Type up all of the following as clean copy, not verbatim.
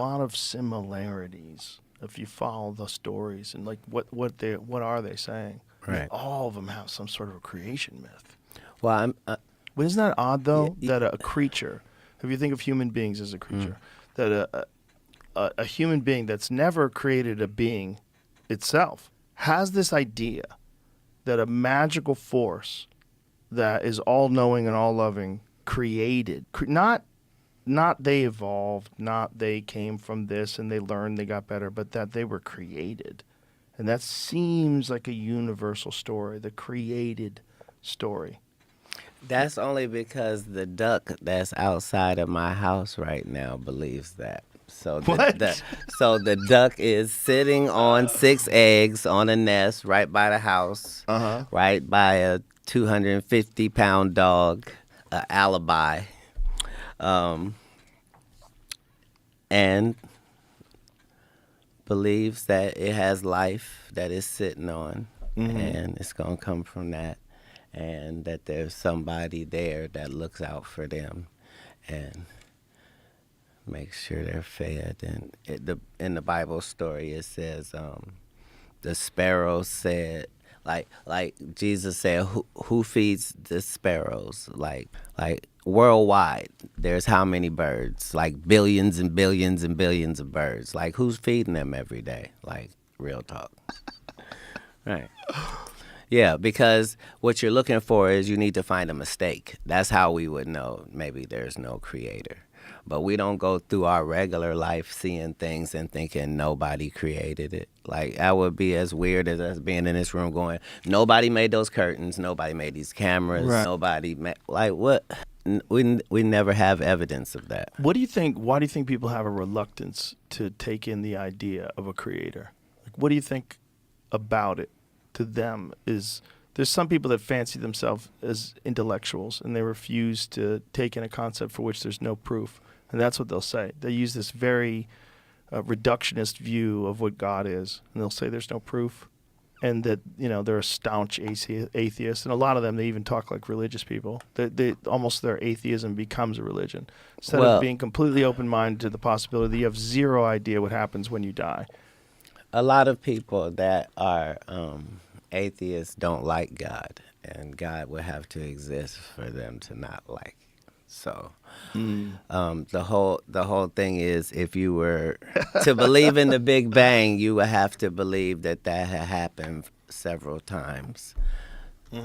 lot of similarities if you follow the stories and like what are they saying? I mean, Right. all of them have some sort of a creation myth. Well, But isn't that odd though yeah, that a creature, if you think of human beings as a creature, that a human being that's never created a being itself has this idea that a magical force that is all-knowing and all-loving created, not they evolved, not they came from this and they learned, they got better, but that they were created. And that seems like a universal story, the created story. that's only because the duck that's outside of my house right now believes that. So What? so the duck is sitting on 6 eggs on a nest right by the house, Uh-huh. right by a 250-pound dog, a alibi, and believes that it has life that it's sitting on, and it's gonna come from that, and that there's somebody there that looks out for them, and makes sure they're fed. And in the Bible story, it says the sparrows said, like Jesus said, who feeds the sparrows? Like worldwide, there's how many birds? Like billions and billions and billions of birds. Like who's feeding them every day? Like real talk. Right. Yeah, because what you're looking for is you need to find a mistake. That's how we would know maybe there's no creator. But we don't go through our regular life seeing things and thinking nobody created it. Like, that would be as weird as us being in this room going, nobody made those curtains, nobody made these cameras, Right. nobody made, like, what? We never have evidence of that. What do you think? Why do you think people have a reluctance to take in the idea of a creator? Like, what do you think about it to them? There's some people that fancy themselves as intellectuals and they refuse to take in a concept for which there's no proof. And that's what they'll say. They use this very reductionist view of what God is. And they'll say there's no proof. And that, they're a staunch atheist. And a lot of them, they even talk like religious people. They almost their atheism becomes a religion. Instead of being completely open-minded to the possibility that you have zero idea what happens when you die. A lot of people that are atheists don't like God. And God would have to exist for them to not like. So the whole thing is, if you were to believe in the Big Bang, you would have to believe that had happened several times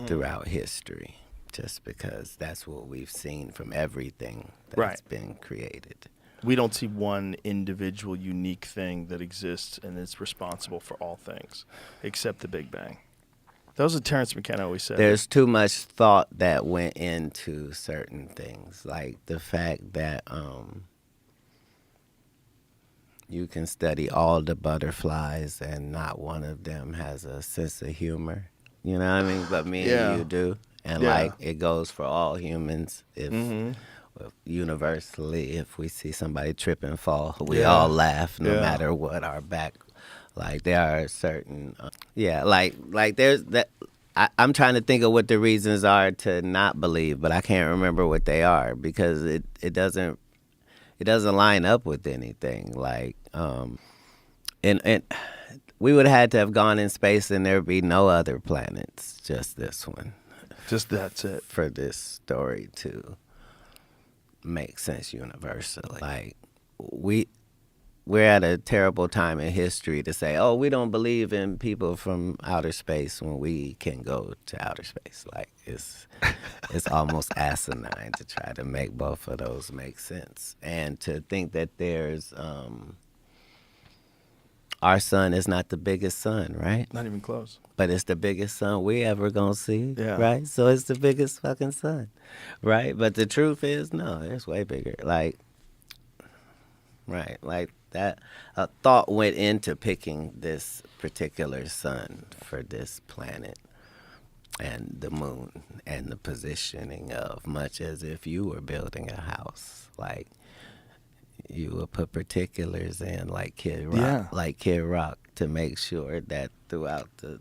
throughout history, just because that's what we've seen from everything that's been created. We don't see one individual unique thing that exists and is responsible for all things, except the Big Bang. That was what Terrence McKenna always said. There's too much thought that went into certain things, like the fact that you can study all the butterflies and not one of them has a sense of humor. You know what I mean? But me and you do. And like it goes for all humans. If universally, if we see somebody trip and fall, we all laugh no matter what our back. Like there are certain, like there's that. I'm trying to think of what the reasons are to not believe, but I can't remember what they are because it doesn't line up with anything. Like, and we would have had to have gone in space and there'd be no other planets, just this one. Just that's it. For this story to make sense universally. Like we're at a terrible time in history to say, oh, we don't believe in people from outer space when we can go to outer space. Like it's almost asinine to try to make both of those make sense. And to think that there's our sun is not the biggest sun, right? Not even close. But it's the biggest sun we ever gonna see, Yeah. right? So it's the biggest fucking sun, right? But the truth is, no, it's way bigger. Like, right, like that. A thought went into picking this particular sun for this planet and the moon and the positioning of, much as if you were building a house, like you would put particulars in, like Kid Rock, to make sure that throughout the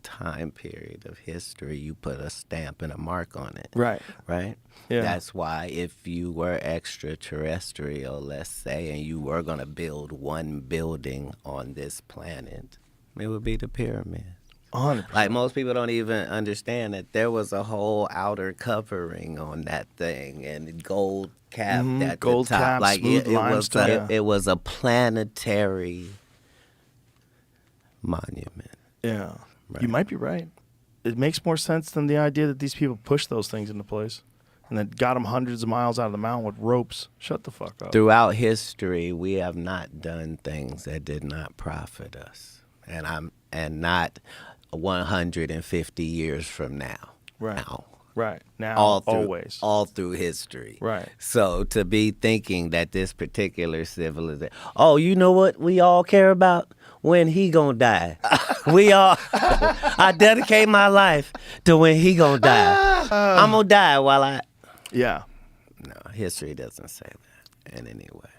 time period of history, you put a stamp and a mark on it. Right. Right? Yeah. That's why if you were extraterrestrial, let's say, and you were going to build one building on this planet, it would be the pyramids. 100%. Like, most people don't even understand that there was a whole outer covering on that thing, and gold capped at Gold the top. cap, Like, smooth it was limestone, yeah. it was a planetary monument. Yeah. Right. You might be right. It makes more sense than the idea that these people pushed those things into place and then got them hundreds of miles out of the mountain with ropes. Shut the fuck up. Throughout history, we have not done things that did not profit us, and not 150 years from now. Right. Now. Right. Now, Always. always. All through history. Right. So to be thinking that this particular civilization, oh, you know what we all care about? When he gonna die. I dedicate my life to when he gonna die. I'm gonna die while I... Yeah. No, history doesn't say that in any way.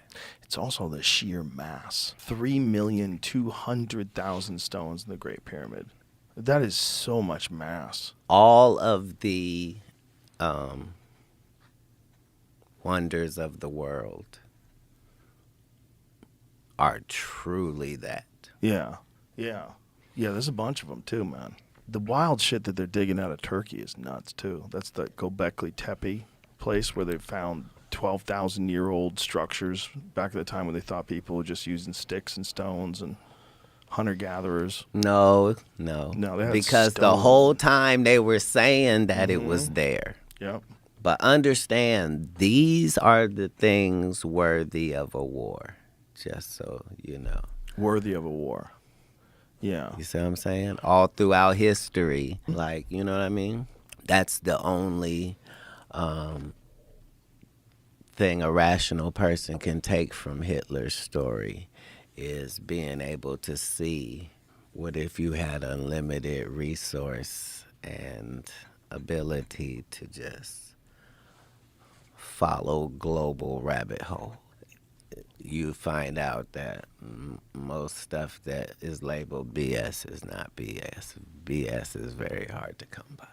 It's also the sheer mass. 3,200,000 stones in the Great Pyramid. That is so much mass. All of the wonders of the world are truly that. Yeah. Yeah. Yeah, there's a bunch of them too, man. The wild shit that they're digging out of Turkey is nuts too. That's the Göbekli Tepe place where they found 12,000-year-old structures back at the time when they thought people were just using sticks and stones and hunter-gatherers. No. they had Because the stone. whole time they were saying that it was there. Yep. But understand, these are the things worthy of a war, just so you know. Worthy of a war. Yeah. You see what I'm saying? All throughout history, like, you know what I mean? That's the only thing a rational person can take from Hitler's story, is being able to see what if you had unlimited resource and ability to just follow global rabbit hole. You find out that most stuff that is labeled BS is not BS. BS is very hard to come by.